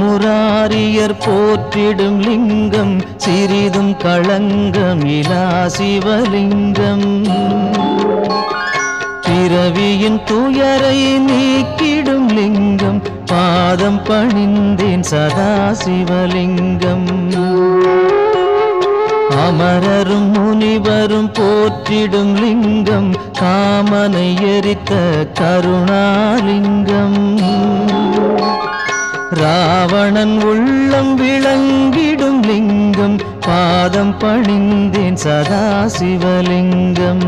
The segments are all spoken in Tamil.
முராரியர் போற்றிடும் லிங்கம் சிறிதும் களங்கமிலா சிவலிங்கம். பிறவியின் துயரை நீக்கிடும் லிங்கம் பாதம் பணிந்தேன் சதா சிவலிங்கம். அமரரும் முனிவரும் போற்றிடும் லிங்கம் காமனை எரித்த கருணாலிங்கம். ராவணன் உள்ளம் விளங்கிடும் லிங்கம் பாதம் பணிந்தேன் சதா சிவலிங்கம்.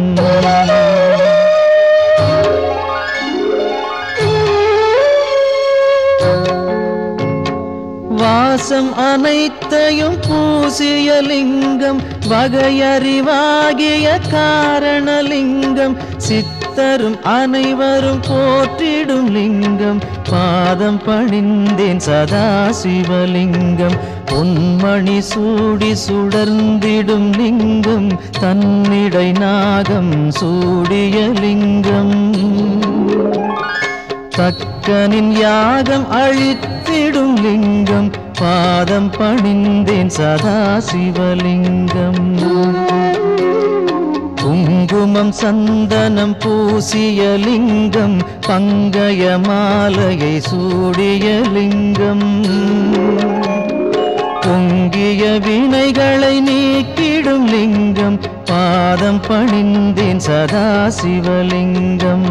வாசம் அனைத்தையும் பூசிய லிங்கம் வகையறிவாகிய காரணலிங்கம். சித்தரும் அனைவரும் போற்றிடும் லிங்கம் பாதம் பணிந்தேன் சதா சிவலிங்கம். பொன்மணி சூடி சுடர்ந்திடும் லிங்கம் தன்னிடை நாகம் சூடிய லிங்கம். தக்கனின் யாகம் அழித்திடும் லிங்கம் பாதம் பணிந்தேன் சதா சிவலிங்கம். குங்குமம் சந்தனம் பூசிய லிங்கம் பங்கய மாலையை சூடிய லிங்கம். பொங்கிய வினைகளை நீக்கிடும் லிங்கம் பாதம் பணிந்தேன் சதா சிவலிங்கம்.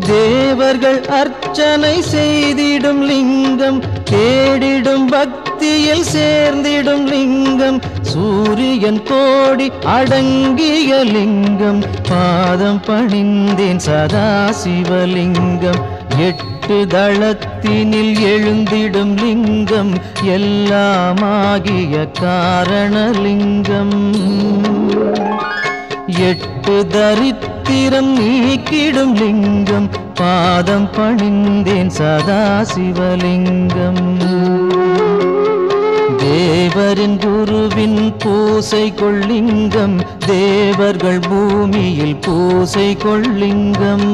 தேவர்கள் அர்ச்சனை செய்திடும் லிங்கம் தேடிடும் பக்தியில் சேர்ந்திடும் லிங்கம். சூரியன் கோடி அடங்கிய லிங்கம் பாதம் பணிந்தேன் சதா சிவலிங்கம். 8 தளத்தினில் எழுந்திடும் லிங்கம் எல்லாமாகிய காரணலிங்கம். 8 தரித்திரம் நீக்கிடும் லிங்கம் பாதம் பணிந்தேன் சதா சிவலிங்கம். தேவரின் குருவின் பூசை கொள்ளிங்கம் தேவர்கள் பூமியில் பூசை கொள்ளிங்கம்.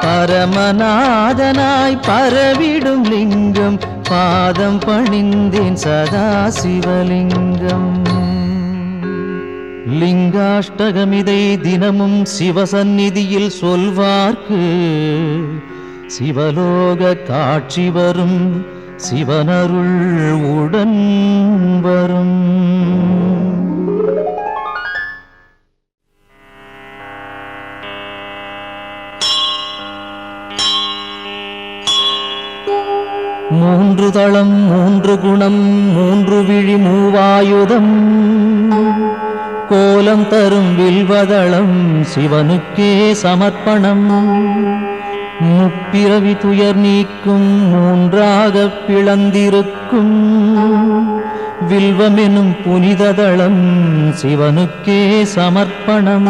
பரமநாதனாய் பரவிடும் லிங்கம் பாதம் பணிந்தேன் சதா சிவலிங்கம். லிங்காஷ்டகமிதை தினமும் சிவசந்நிதியில் சொல்வார்க்கு சிவலோக காட்சி வரும் சிவனருள் உடன் வரும். மூன்று தளம் 3 குணம் 3 விழி 3 ஆயுதம் கோலம் தரும் வில்வதளம் சிவனுக்கே சமர்ப்பணம். முப்பிறவி துயர் நீக்கும் 3ஆக பிளந்திருக்கும் வில்வமெனும் புனிததளம் சிவனுக்கே சமர்ப்பணம்.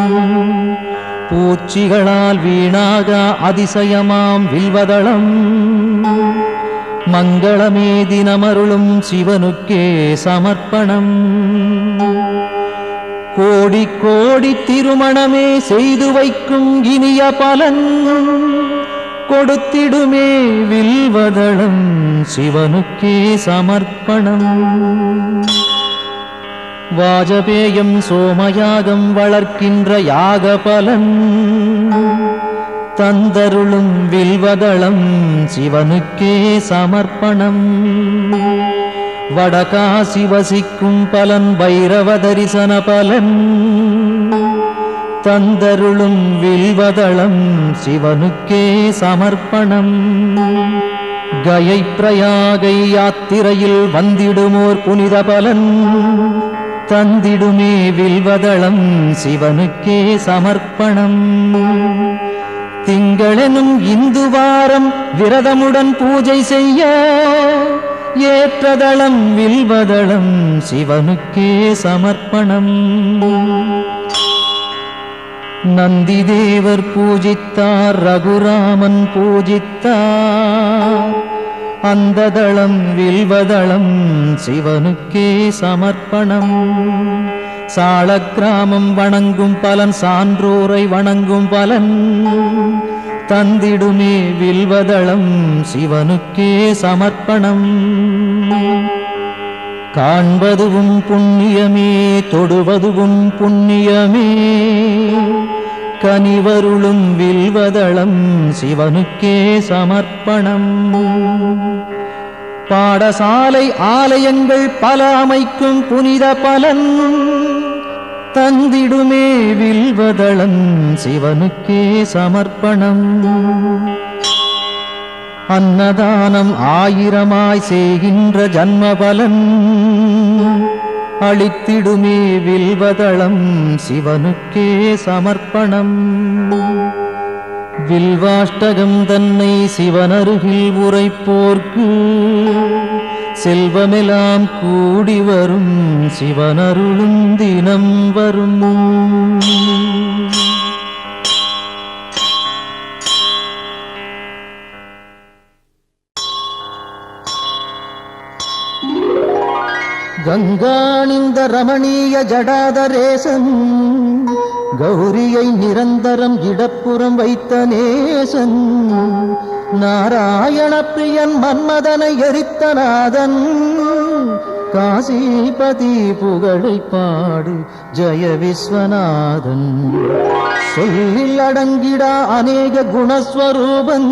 பூச்சிகளால் வீணாக அதிசயமாம் வில்வதளம் மங்களமே தினமருளும் சிவனுக்கே சமர்ப்பணம். கோடி கோடி திருமணமே செய்து வைக்கும் இனிய பலன் கொடுத்திடுமே வில்வதளம் சிவனுக்கே சமர்ப்பணம். வாஜபேயம் சோமயாகம் வளர்க்கின்ற யாக பலன் தந்தருளும் வில்வதளம் சிவனுக்கே சமர்ப்பணம். வடகாசி வசிக்கும் பலன் பைரவ தரிசன பலன் தந்தருளும் வில்வதளம் சிவனுக்கே சமர்ப்பணம். கயை பிரயாகை யாத்திரையில் வந்திடுமோர் புனித பலன் தந்திடுமே வில்வதளம் சிவனுக்கே சமர்ப்பணம். திங்களெனும் இந்து வாரம் விரதமுடன் பூஜை செய்ய ஏற்றதளம் வில்வதளம் சிவனுக்கே சமர்ப்பணம். நந்தி தேவர் பூஜித்தார் ரகுராமன் பூஜித்தார் அந்த தளம் வில்வதளம் சிவனுக்கே சமர்ப்பணம். சாளக்கிராமம் வணங்கும் பலன் சான்றோரை வணங்கும் பலன் தந்திடுமே வில்வதளம் சிவனுக்கே சமர்ப்பணம். காண்பதுவும் புண்ணியமே தொடுவதுவும் புண்ணியமே கனிவருளும் வில்வதளம் சிவனுக்கே சமர்ப்பணம். பாடசாலை ஆலயங்கள் பல அமைக்கும் புனித பலன் தந்திடுமே வில்வதளம் சிவனுக்கே சமர்ப்பணம். அன்னதானம் ஆயிரமாய் செய்கின்ற ஜன்ம பலன் அளித்திடுமே வில்வதளம் சிவனுக்கே சமர்ப்பணம். வில்வாஷ்டகம் தன்னை சிவனருகில் உரைப்போர்க்கு செல்வமெல்லாம் கூடி வரும் சிவனருளும் தினம் வரும். கங்காணிந்த ரமணீய ஜடாதரேசன் கௌரியை நிரந்தரம் இடப்புறம் வைத்த நேசன் நாராயண பிரியன் மன்மதனை எரித்த நாதன் காசிபதி புகழை பாடு ஜெய விஸ்வநாதன். சொல்லில் அடங்கிடா அநேக குணஸ்வரூபன்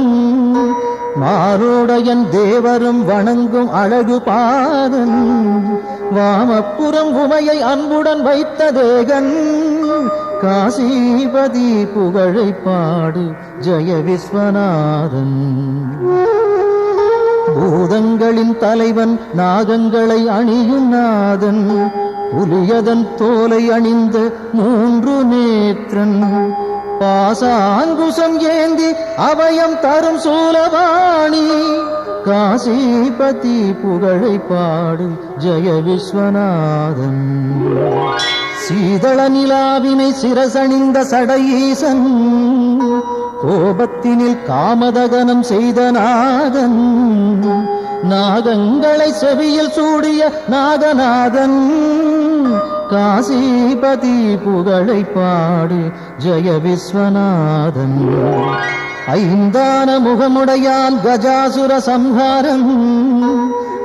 மாரோடையன் தேவரும் வணங்கும் அழகு பாதன் வாமப்புறம் உமையை அன்புடன் வைத்த தேகன் காசிபதி புகழை பாடு ஜெய விஸ்வநாதன். பூதங்களின் தலைவன் நாகங்களை அணியும் நாதன் புலியதன் தோலை அணிந்த மூன்று நேத்திரன் பாசாங்குசம் ஏந்தி அபயம் தரும் சூலவாணி காசிபதி புகழை பாடு ஜெய விஸ்வநாதன். சீதள நிலாவினை சிரசணிந்த சடையீசன் கோபத்தினில் காமதகனம் செய்த நாதன் நாகங்களை செவியில் சூடிய நாகநாதன் காசிபதி புகழை பாடு ஜெய விஸ்வநாதன். ஐந்தான முகமுடையான் கஜாசுர சம்ஹாரன்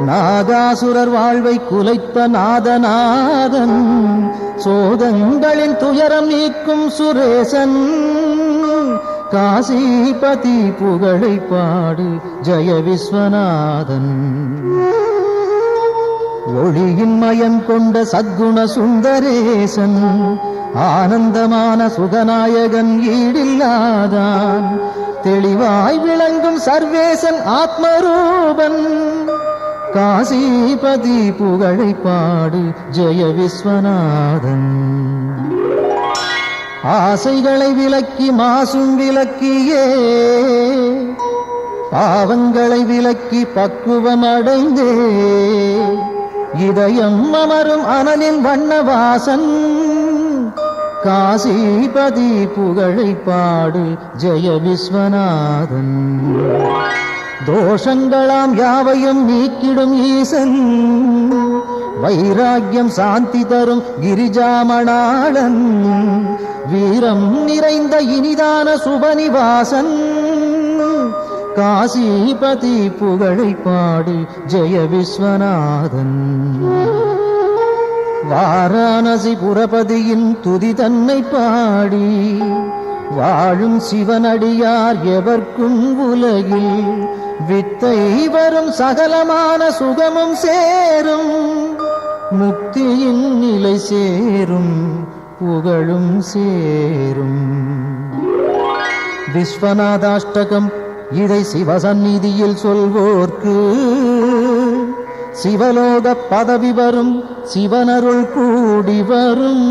நாகாசுரர் வாழ்வை குலைத்த நாதநாதன் சோதங்களின் துயரம் நீக்கும் சுரேசன் காசிபதி புகழை பாடு ஜெய விஸ்வநாதன். ஒளியின் மயம் கொண்ட சத்குண சுந்தரேசன் ஆனந்தமான சுகநாயகன் ஈடில்லாதான் தெளிவாய் விளங்கும் சர்வேசன் ஆத்மரூபன் காசிபதி புகழை பாடு ஜெய விஸ்வநாதன். ஆசைகளை விலக்கி மாசும் விலக்கியே பாவங்களை விலக்கி பக்குவம் அடைந்தே இதயம் அமரும் அனலின் வண்ணவாசன் காசிபதி புகழை பாடு ஜெய விஸ்வநாதன். தோஷங்களாம் யாவையும் நீக்கிடும் ஈசன் வைராக்கியம் சாந்தி தரும் கிரிஜாமணாளன் வீரம் நிறைந்த இனிதான சுபநிவாசன் காசிபதி புகழை பாடு ஜெய விஸ்வநாதன். வாரணாசி புரபதியின் துதி தன்னை பாடி வாழும் சிவனடியார் எவர்க்கும் உலகில் வித்தை வரும் சகலமான சுகமும் சேரும் முக்தியின் நிலை சேரும் புகழும் சேரும். விஸ்வநாதாஷ்டகம் இதை சிவசந்நிதியில் சொல்வோர்க்கு சிவலோக பதவி வரும் சிவனருள் கூடி வரும்.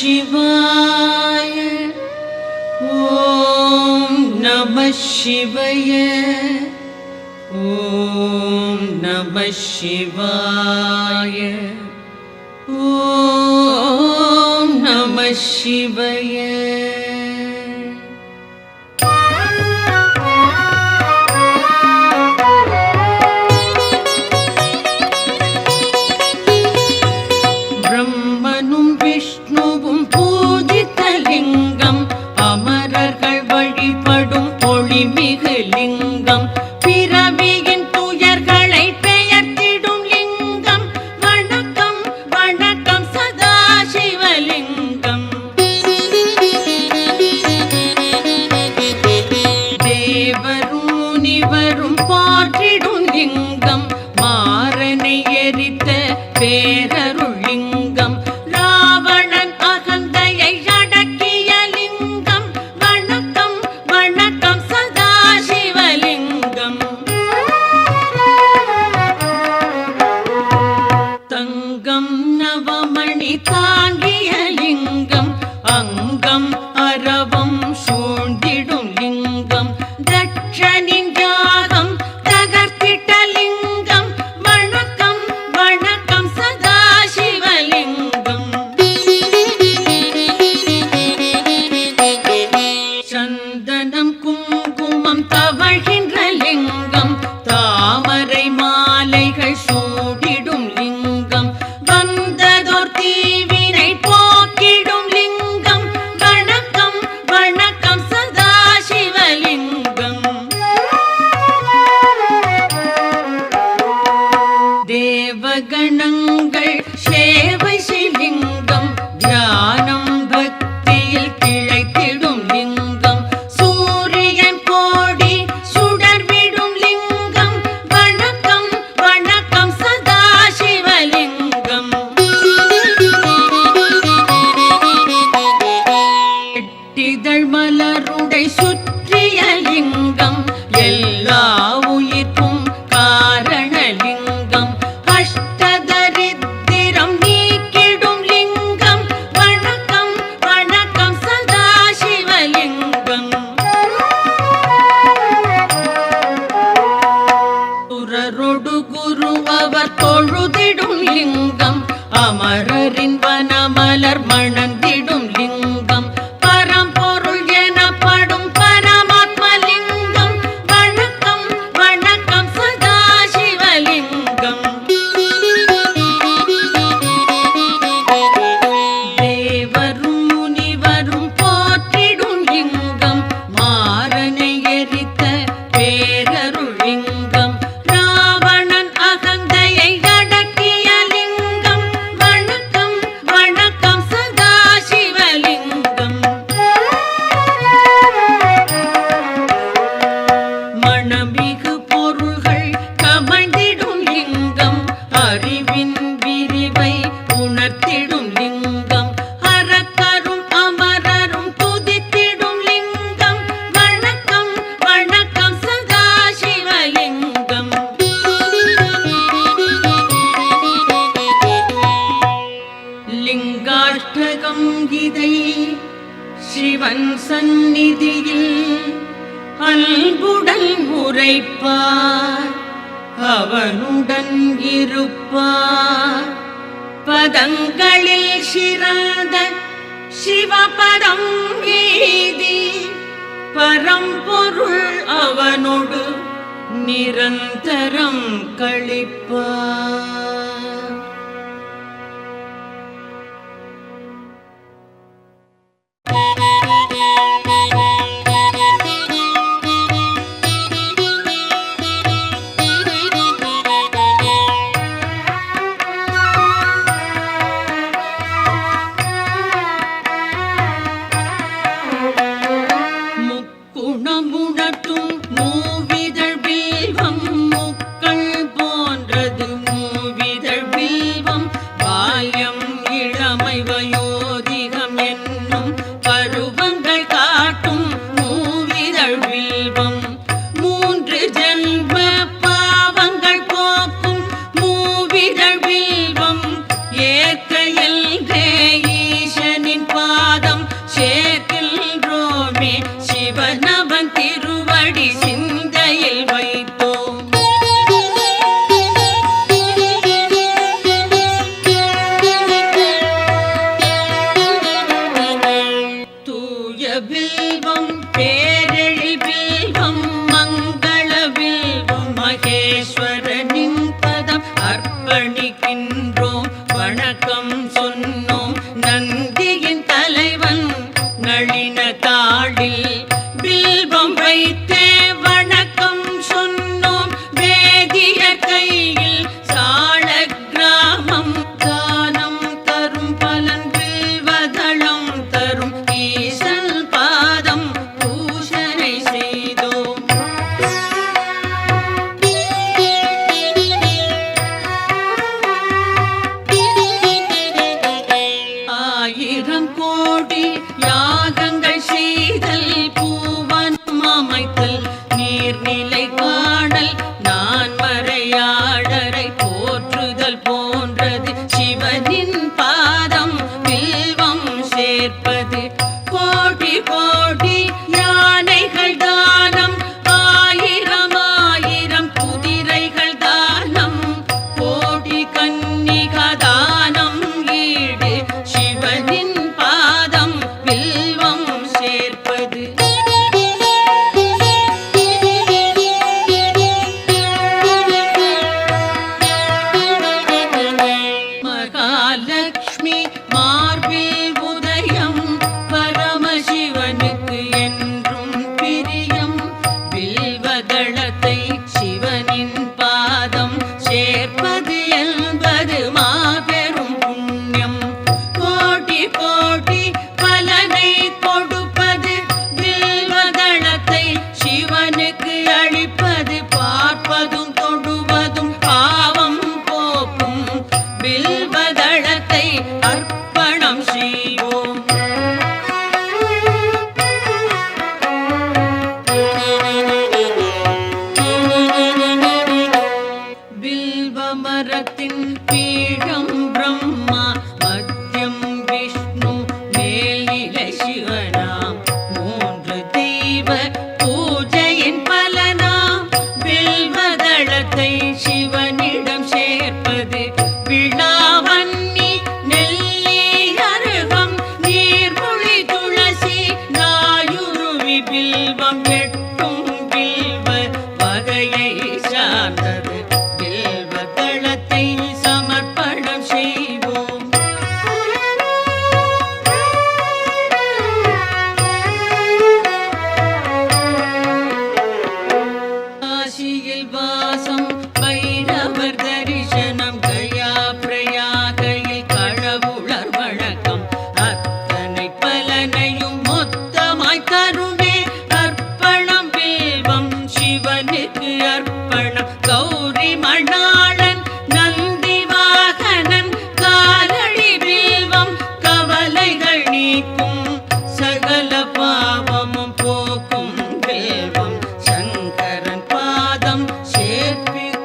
शिवाय ओम சிவாய. ஓம் நம சிவாய. ஓம் நம சிவாய. பிரம்மனும் விஷ்ணுவும் பூஜித்த லிங்கம், அமரர்கள் வழிபடும் ஒளிமிகு லிங்கம், பிறவியின் துயர்களை பெயர்த்திடும் லிங்கம். வணக்கம் வணக்கம் சதா சிவலிங்கம். தேவரும் முனிவரும் போற்றிடும் லிங்கம், மாறனை எரித்த பேரருள் லிங்கம், ராவணன் அகந்தையை அடக்கிய லிங்கம். வணக்கம் வணக்கம் சதா சிவலிங்கம். தங்கம் நவமணி தாங்கிய லிங்கம், அங்கம் அரவம் சூழ்ந்திடும் லிங்கம், தட்சனின் யாகம் தகர்த்திட்ட லிங்கம். வணக்கம் வணக்கம் சதா சிவலிங்கம். சந்தனம் குங்குமம் தவழ்கின்ற லிங்கம், தாமரை மாலைகள் சூடிடும் லிங்கம், வந்ததோர் தீவினை போக்கிடும் லிங்கம். வணக்கம் வணக்கம் சதா சிவலிங்கம். தேவகணங்கள் சேவை செய்லிங்கம், தியானம் பக்தியில் திளைத்திடும் லிங்கம், சூரியன் கோடி சுடர்விடும் லிங்கம். வணக்கம் வணக்கம் சதா சிவலிங்கம். எட்டிதழ் மலருடை சுற்றிய லிங்கம், எல்லா உயிர்க்கும் காரணலிங்கம், அஷ்டதரித்திரம் நீக்கிடும் லிங்கம். வணக்கம் வணக்கம் சதா சிவலிங்கம். சுரரொடு குரு அவர் தொழுதிடும் லிங்கம், அமரரின் வனமலர் மணந்திடும் லிங்கம், பரம்பொருள் எனப்படும் பரமாத்மலிங்கம். வணக்கம் வணக்கம் சதா சிவலிங்கம். தேவரும் முனிவரும் போற்றிடும் லிங்கம், மாறனை எரித்த பேரருள் லிங்கம், ராவணன் அகந்தையை அடக்கிய லிங்கம். வணக்கம் வணக்கம் சதா சிவலிங்கம். மணமிகு பொருள்கள் கமழ்ந்திடும் லிங்கம், அறிவின் விரிவை உணர்த்திடும் லிங்கம், அரக்கரும் அமரரும் துதித்திடும் லிங்கம். வணக்கம் வணக்கம் சதா சிவலிங்கம். லிங்காஷ்டகம் இதை சிவன் சந்நிதியில் அன்புடன் உரைப்பார், அவனுடன் இருப்பார். பதங்களில் சிறந்த சிவபதம் ஏதி, பரம்பொருள் அவனோடு நிரந்தரம் கழிப்பார். முக்குணமுணர்த்தும் மூவிதழ் வில்வம், முக்கள் போன்றது மூவி நீர்நிலை காணல் நான் மறையாடரை போற்றுதல் போன்றது சிவனின் பாதம் வில்வம் சேர்ப்பது கோடி கோடி யானைகள் தானம் ஆயிரம் ஆயிரம் குதிரைகள் தானம் கோடி கன்னிகா தானம் ஈடு சிவனின் பாதம் வில்வம் சேர்ப்பது மகாலட்சுமி மார்பில் உதயம் பரமசிவனுக்கு என்றும் பிரியம் வில்வதளத்தை சிவனின் பாதம் சேர்ப்பது என்பது மாபெரும் புண்ணியம் கோடி கோடி பலனை கொடுப்பது வில்வதளத்தை சிவனுக்கு அளிப்பது பார்ப்பதும் தொடுவதும் பாவம் போக்கும் வில்வதளத்தை அர்ப்பணம் செய்வோம் வில்வ மரத்தின் பீடம் பிரம்மா மத்தியம் விஷ்ணு மேல்நிலை சிவனாம் மூன்று தெய்வ பூஜையின் பலனாம் வில்வதளத்தை சிவனிடம் சேர்ப்பது விழாவன்னி நெல்லி அருகம் நீர்மொழி துளசி நாயுருவி வில்வம் எட்டும் வில்வ வகையை சார்ந்தது வில்வதளத்தை சமர்ப்பணம் செய்வோம் காசியில் வாசம் பைரவர் தரிசனம் கயா பிரயாகையில் கடவுளர் வணக்கம் அத்தனை பலனையும் மொத்தமாய் தருமே அர்ப்பணம் வில்வம் சிவனுக்கு அர்ப்பணம் கௌரி மணாளன் நந்தி வாகனன் காலடி வில்வம் கவலைகள் நீக்கும் சகல பாவமும் போக்கும் வில்வம் சங்கரன் பாதம் சேர்ப்பிக்கின்றோம்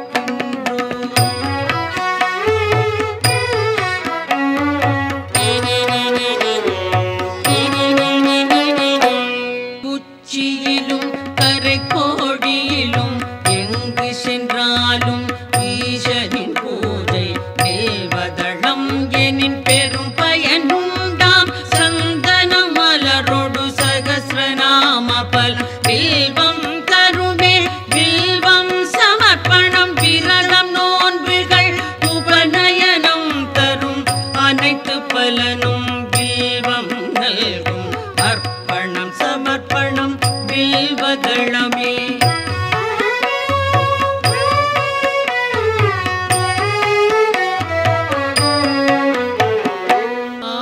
உச்சியிலும் கரை கோடியிலும் எங்கு சென்றாலும் ஈசனின் பூஜை வில்வதளம் எனின் பெரும் பயனுண்டாம் சந்தன மலரோடு சகஸ்ரநாம பல் வில்வம் தருமே வில்வம் சமர்ப்பணம் விரதம் நோன்புகள் உபநயனம் தரும் அனைத்து பலனும் வில்வம் நல்கும் அர்ப்பணம் சமர்ப்பணம் வில்வதளமே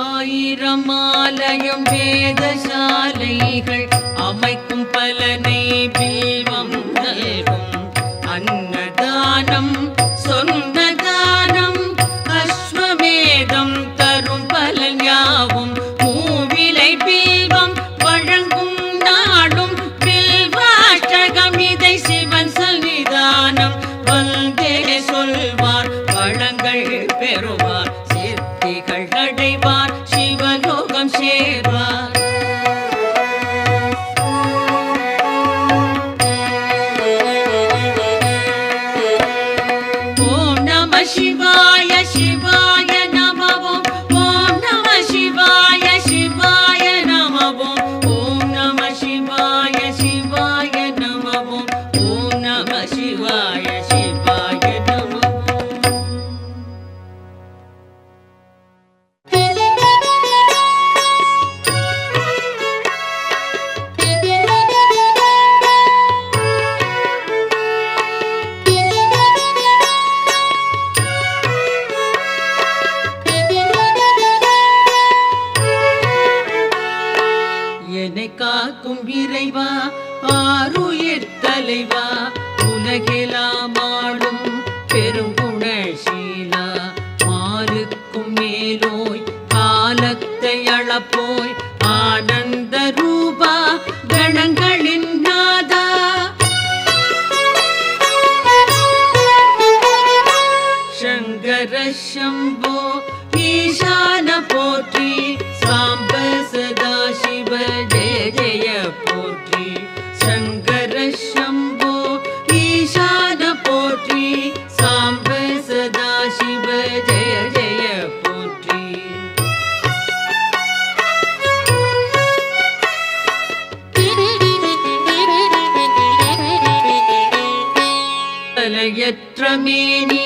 ஆயிரம் ஆலயம் வேதசாலைகள் அமைக்கும் பலனை வில்வம் நல்கும் அன்னதானம் சொன்ன தானம் அஸ்வமேதம் தரும் பலன் யாவும் மூவிலை வில்வம் வழங்கும் நாடும் வில்வாஷ்டகம் இதை சிவன் சன்னிதானம் வந்தே சொல்வார் வளங்கள் பெறுவார் சித்திகள் அடைவார் சிவலோகம் சேர்வார் ஓம் நம சிவாய சிவாய நம ஓம் நம சிவாய சிவாய நம ஓம் நம சிவாய சிவாய நம ஓம் நம சிவாய சிவாய நம என்னை காக்கும் இறைவா ஆருயிர் தலைவா உலகெல்லாம் ஆளும் பெருங்குணசீலா மாலுக்கும் மேலோய் காலத்தை அளப்போய் ஆனந்த ரூபா கணங்களின் நாதா शम्भो ईशान पोற்றி साम्ब सदा शिव जय जय पोற்றி शङ्कर शम्भो ईशान पोற்றி साम्ब सदा शिव जय जय पोற்றி தலையற்றமேனி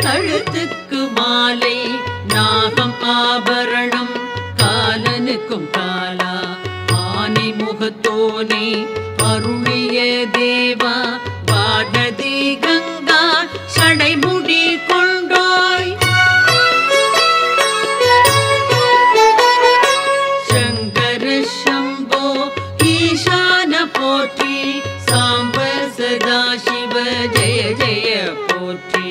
கழுத்துக்கு மாலை நாகம் ஆபரணம் காலனுக்கும் காலா ஆனை முகத்தோனே அருளிய தேவா வானதி கங்கா சடைமுடி கொண்டோய் சங்கர சம்போ ஈசான போற்றி சாம்ப சதா சிவ ஜெய ஜெய போற்றி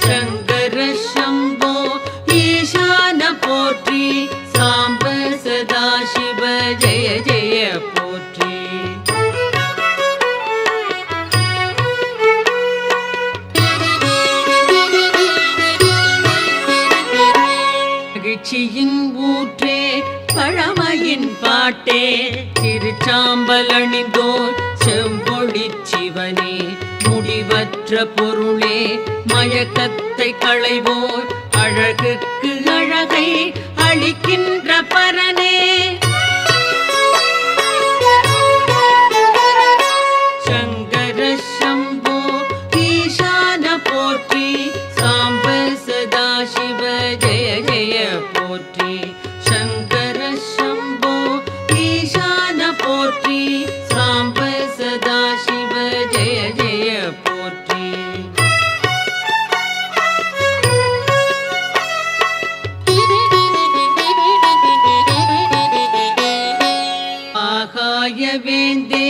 शङ्कर शम्भो ईशान पोற்றி साम्ब सदा शिव जय जय पोற்றி மகிழ்ச்சியின் ஊற்றே பழமையின் பாட்டே திருச்சாம்பல் அணிந்தோர் செம்பொழி சிவனே முடிவற்ற பொருளே மயக்கத்தை களைவோர் அழகுக்கு அழகை அளிக்கின்ற பரனே சங்கர சம்போ ஈசான போற்றி சாம்ப சதா சிவ ஜெய ஜெய போற்றி சங்கர சம்போ ஈசான போற்றி சாம்ப சதா சிவ ஜெய ஜெய போற்றி ஆகாய வேந்தே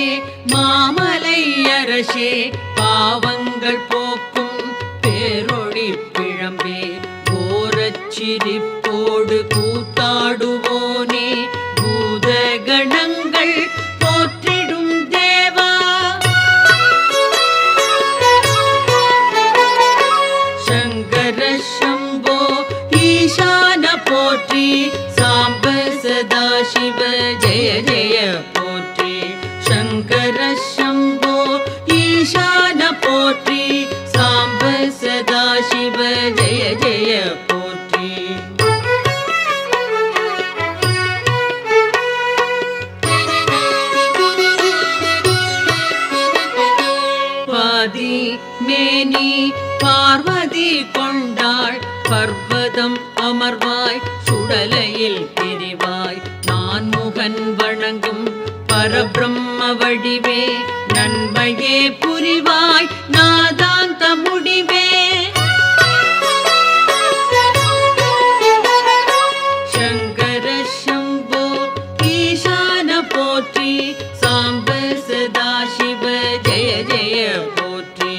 மாமலை அரசே பாவங்கள் போக்கும் பேரொளி பிழம்பே கோரச்சிரிப்போடு கூத்தாடுவோனே பூத கணங்கள் போற்றிடும் தேவா சங்கர சம்போ ஈசான போற்றி சாம்ப சதா சிவ ஜெய ஜெய போற்றி சங்கர சம்போ ஈசான போற்றி சாம்ப சதா சிவ ஜெய ஜெய போற்றி பாதி மேனி பார்வதி கொண்டாள் பர்வதம் அமர்வாய் சுடலையில் பிரிவாய் நான் முகன் வணங்கும் பரபிரம்ம வடிவே நன்மையே புரிவாய் நாதாந்த முடிவே சங்கர சம்போ ஈசான போற்றி சாம்ப சதா சிவ ஜெய ஜெய போற்றி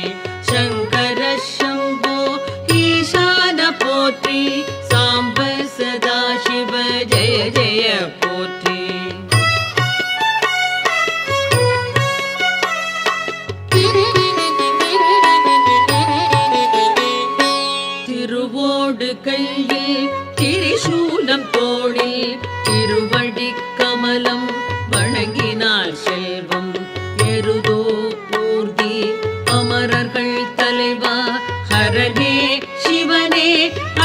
சங்கர சம்போ ஈசான போற்றி சாம்ப சதா சிவ ஜெய ஜெய போற்றி திருவோடு கையில் திரிசூலம் தோளில் திருவடி கமலம் வணங்கினார் செல்வம் எருதோ ஊர்தி அமரர்கள் தலைவா ஹரனே சிவனே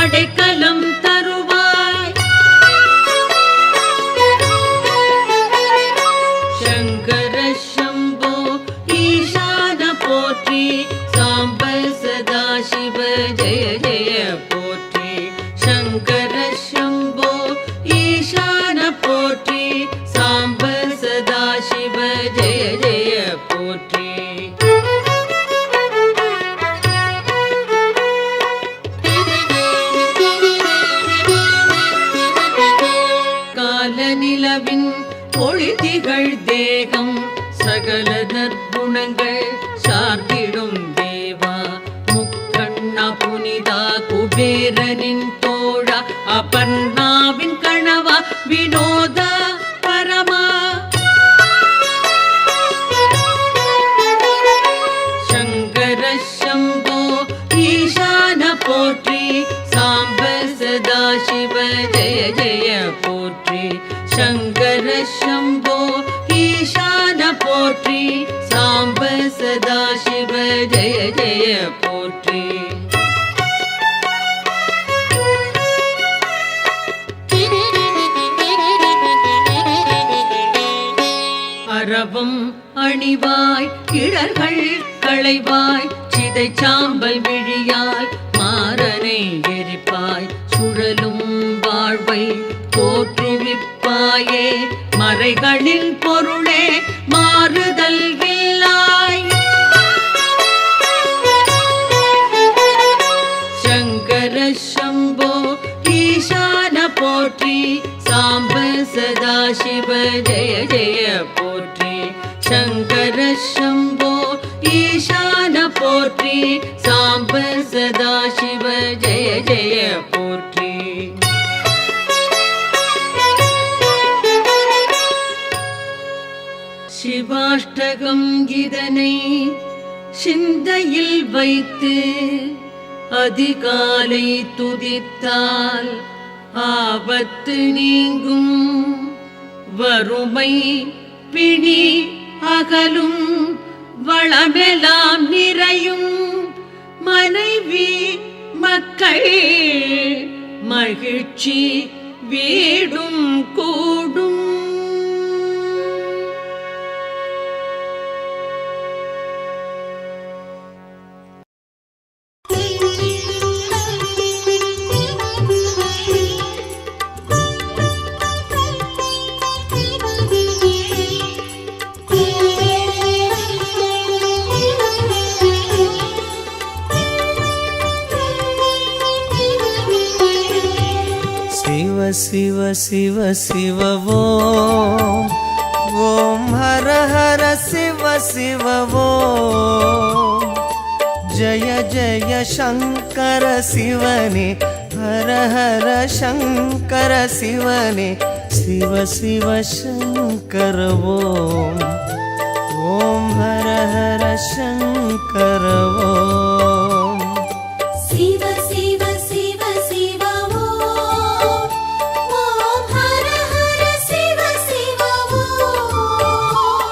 அடைக்கலம் தருவாய் சங்கர சம்போ ஈசான போற்றி சாம்ப சதா சிவ ஜெய ஜெய போற்றி சங்கர சம்போ ஈசான போற்றி சாம்ப சதா சிவ ஜெய ஜெய போற்றி காலநிலவின் ஒளிதிகள் தேகம் சகல நற்குணங்கள் சார்ந்திடும் தேவா முக்கண்ணா புனிதா குபேரனின் தோழா அபர்ணாவின் கணவா வினோதா பரமா சங்கர சம்போ ஈசான போற்றி சாம்ப சிவ ஜெய ஜெய போற்றி. அரவம் அணிவாய் இடர்கள் களைவாய் சிதை சாம்பல் விழியாய் மாறனை எரிப்பாய் சுழலும் வாழ்வை தோற்றுவிப்பாயே மறைகளின் பொருளே மாறுதல் இல்லாய். சங்கர சம்போ ஈசான போற்றி சாம்ப சதா சிவ ஜெய ஜெய போற்றி. சங்கர சம்போ ஈசான போற்றி சாம்ப சதா சிவ ஜெய ஜெய போற்றி. சிவாஷ்டகம் இதனை சிந்தையில் வைத்து அதிகாலை துதித்தால் ஆபத்து நீங்கும் வறுமை பிணி அகலும் வளமெல்லாம் நிறையும் மனைவி மக்கள் மகிழ்ச்சி வீடும் கூடும். शिव शिव शिव ओम ओम हर हर शिव शिव ओम जय जय शंकर शिवने हर हर शंकर शिवने शिव शिव शंकर ओम ओम हर हर शंकर ओम शिव शिव शिव शिव ओम ओम हर हर शिव शिव ओम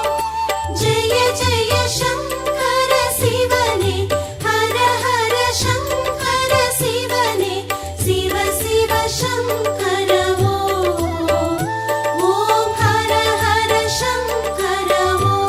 जय जय शंकर शिवने हर हर शंकर शिवने शिव शिव शंकर ओम ओम हर हर शंकर ओम.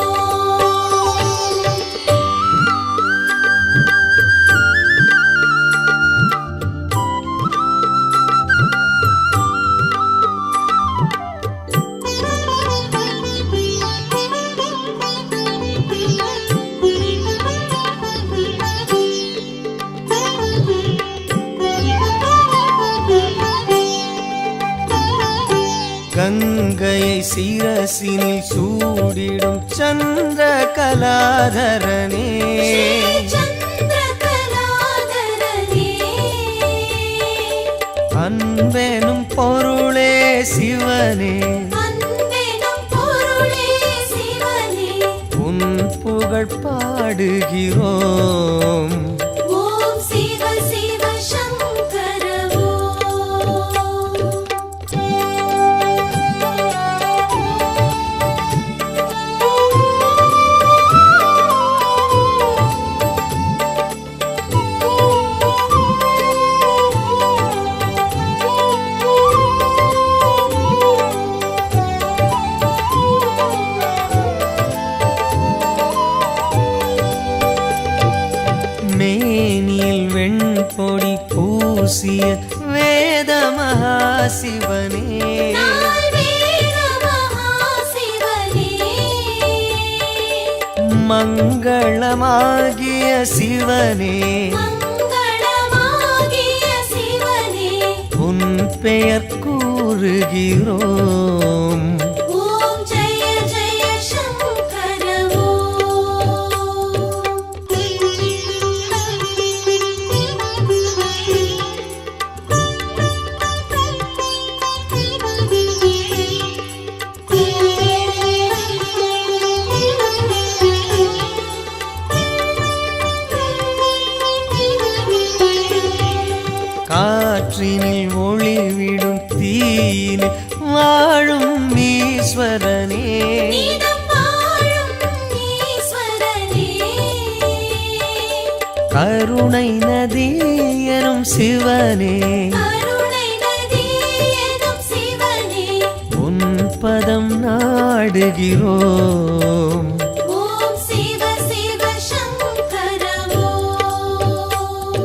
கங்கையை சிரசினில் சூடிடும் சந்திர கலாதரனே அன்பெனும் பொருளே சிவனே உன் புகழ் பாடுகிறோம். ஓம் சிவ சிவ சங்கர மேனியில் வெண்பொடி பூசிய வேத மகாசிவனே மங்களமாகிய சிவனே உன் பெயர் கூறுகிறோம். ஓம் ஜெய ஜெய சங்கர காற்றினில் ஒளிவிடும் தீயில் வாழும் ஈஸ்வரனே கருணை நதி எனும் சிவனே கருணை நதி எனும் சிவனே உன் பதம் நாடுகிறோம். ஓம் சிவ சிவ சங்கர ஓம்.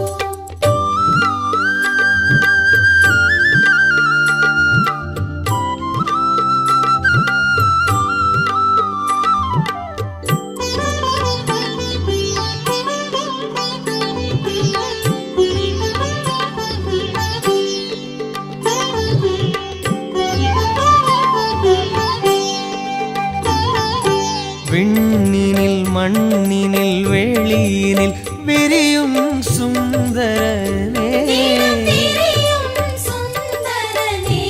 விண்ணினில் மண்ணினில் வெளியினில் விரியும் சுந்தரனே திரியும் சுந்தரனே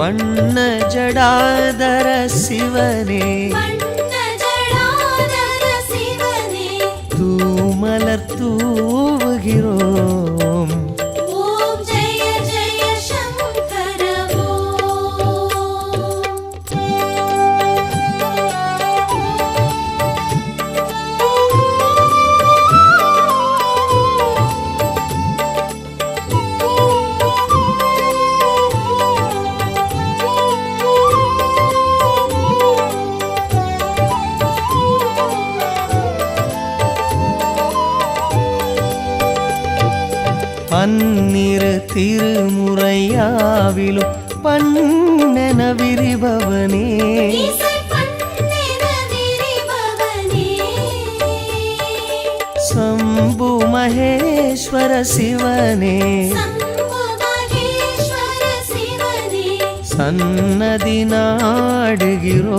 வண்ண ஜடாதர சிவனே வண்ண ஜடாதர சிவனே தூமலர் தூவுகிறோம். ஓம் ஜெய ஜெய சங்கர ஓம். பன்னிரு திருமுறையாவிலும் பண்ணென விரிபவனே இசை பண்ணென விரிபவனே சம்பு மகேஸ்வர சிவனே சம்பு மகேஸ்வர சிவனே சன்னதி நாடுகிறோம்.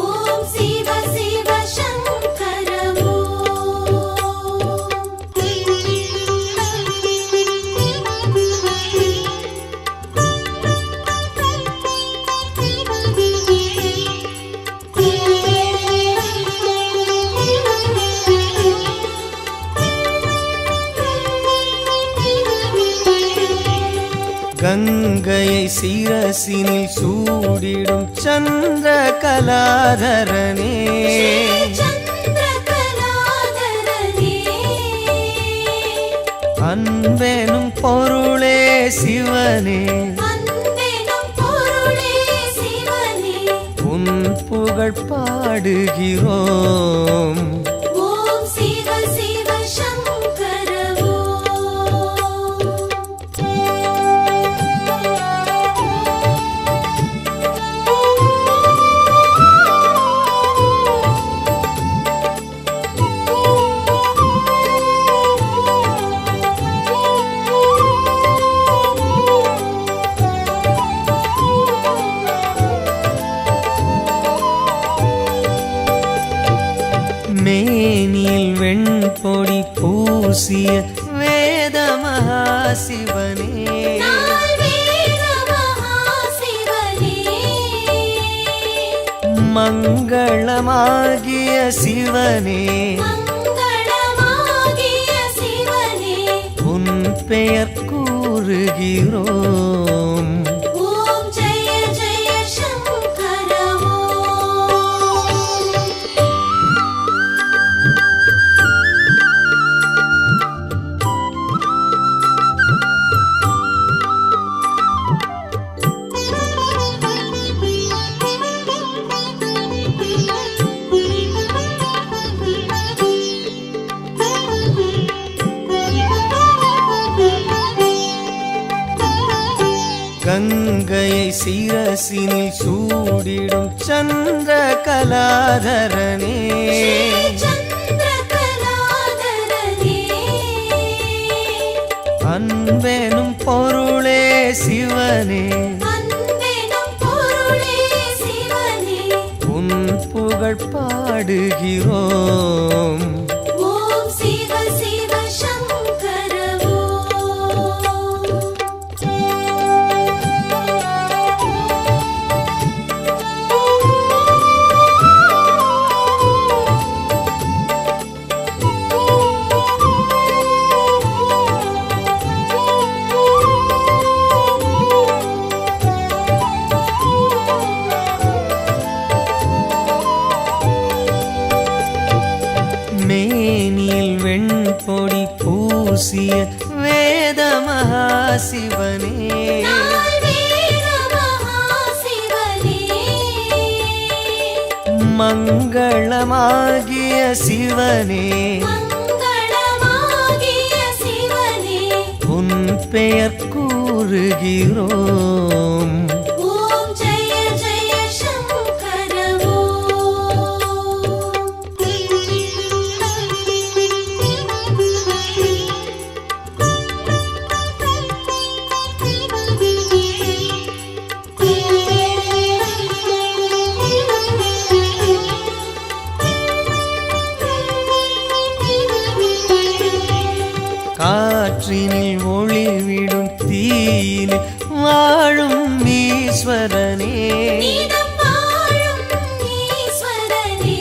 ஓம் சிவ சிவ சங்கர கங்கையை சிரசினில் சூடிடும் சந்திர கலாதரனே சந்திரகலாதரனே அன்பெனும் பொருளே சிவனே அன்பெனும் பொருளே சிவனே உன் புகழ் பாடுகிறோம். ஓம் சிவ சிவ சங்கர ஓம். மேனியில் வெண்பொடி பூசிய வேத மகாசிவனே நால் வேத மகாசிவனே மங்களமாகிய சிவனே மங்களமாகிய சிவனே உன் பெயர் கூறுகிறோம். ஓம் ஜெய ஜெய சங்கர ஓம். கங்கையை சிரசினில் சூடிடும் சந்திர கலாதரனே சந்திரகலாதரனே அன்பெனும் பொருளே சிவனே அன்பெனும் பொருளே சிவனே உன் புகழ் பாடுகிறோம். ஓம் சிவ சிவ சங்கர ஓம். மேனியில் வெண்பொடி பூசிய வேத மகாசிவனே நால்வேத மகாசிவனே மங்களமாகிய சிவனே மங்களமாகிய சிவனே உன் பெயர் கூறுகிறோம் ஓம் ஜெய ஜெய சங்கர காற்றினில் ஒளிவிடும் தீயில் வாழும் ஈஸ்வரனே நீதம் வாழும் ஈஸ்வரனே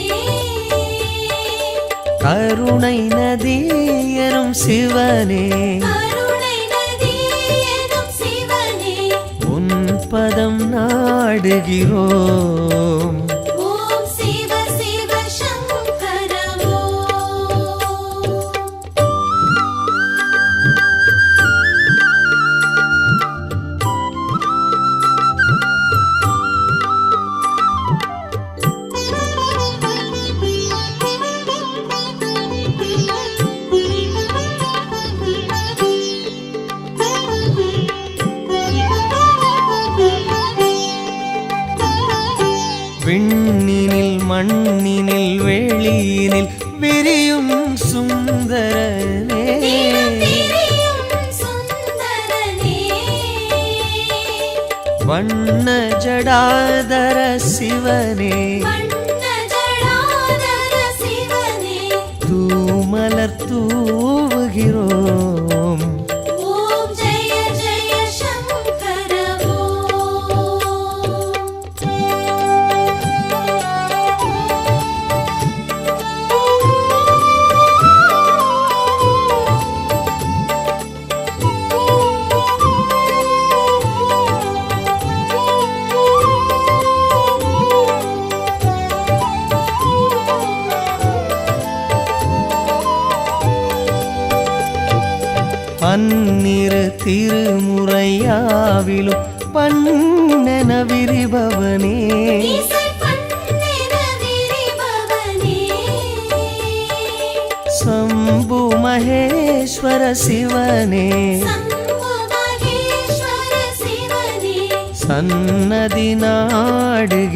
கருணை நதியரும் சிவனே கருணை நதி எனும் சிவனே உன் பதம் நாடுகிறோம் ஓம் சிவ சிவ சங்கர விண்ணினில் மண்ணினில் வெளியினில் விரியும் சுந்தரனே திரியும் சுந்தரனே வண்ண ஜடாதர சிவனே வண்ண ஜடாதர சிவனே தூமலர் தூவுகிறோம் ஓம் ஜெய ஜெய சங்கர பன்னிரு திருமுறையாவிலும் பண்ணென விரிபவனே இசை பண்ணின விரிபவனே சம்பு மகேஸ்வர சிவனே சம்பு மகேஸ்வர சிவனே சன்னதி நாடுகிறோம்